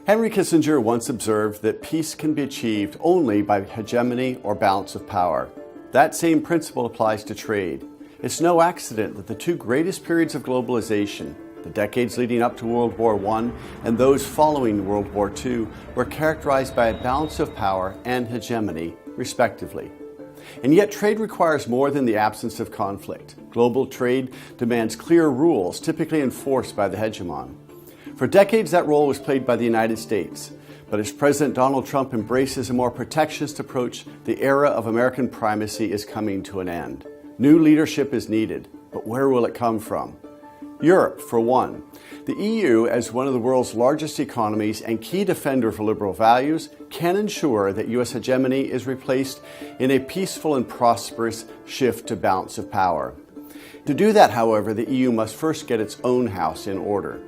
Henry Kissinger once observed that peace can be achieved only by hegemony or balance of power. That same principle applies to trade. It's no accident that the two greatest periods of globalization, the decades leading up to World War I and those following World War II, were characterized by a balance of power and hegemony, respectively. And yet trade requires more than the absence of conflict. Global trade demands clear rules, typically enforced by the hegemon. For decades, that role was played by the United States. But as President Donald Trump embraces a more protectionist approach, the era of American primacy is coming to an end. New leadership is needed, but where will it come from? Europe, for one. The EU, as one of the world's largest economies and key defender of liberal values, can ensure that U.S. hegemony is replaced in a peaceful and prosperous shift to balance of power. To do that, however, the EU must first get its own house in order.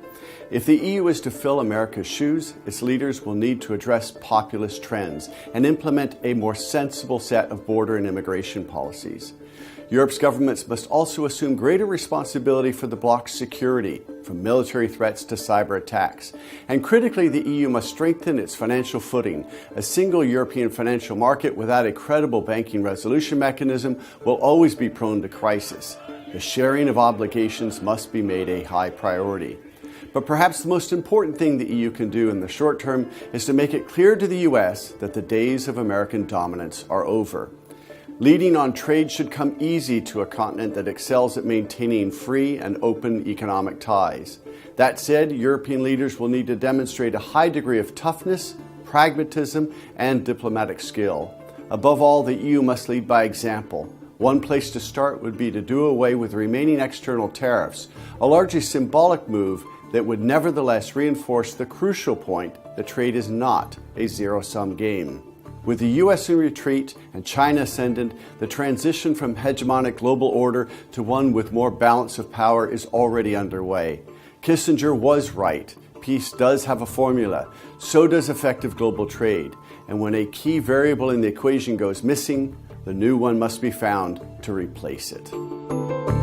If the EU is to fill America's shoes, its leaders will need to address populist trends and implement a more sensible set of border and immigration policies. Europe's governments must also assume greater responsibility for the bloc's security, from military threats to cyber attacks. And critically, the EU must strengthen its financial footing. A single European financial market without a credible banking resolution mechanism will always be prone to crisis. The sharing of obligations must be made a high priority. But perhaps the most important thing the EU can do in the short term is to make it clear to the U.S. that the days of American dominance are over. Leading on trade should come easy to a continent that excels at maintaining free and open economic ties. That said, European leaders will need to demonstrate a high degree of toughness, pragmatism, and diplomatic skill. Above all, the EU must lead by example. One place to start would be to do away with remaining external tariffs, a largely symbolic move that would nevertheless reinforce the crucial point that trade is not a zero-sum game. With the U.S. in retreat and China ascendant, the transition from hegemonic global order to one with more balance of power is already underway. Kissinger was right. Peace does have a formula. So does effective global trade. And when a key variable in the equation goes missing, the new one must be found to replace it.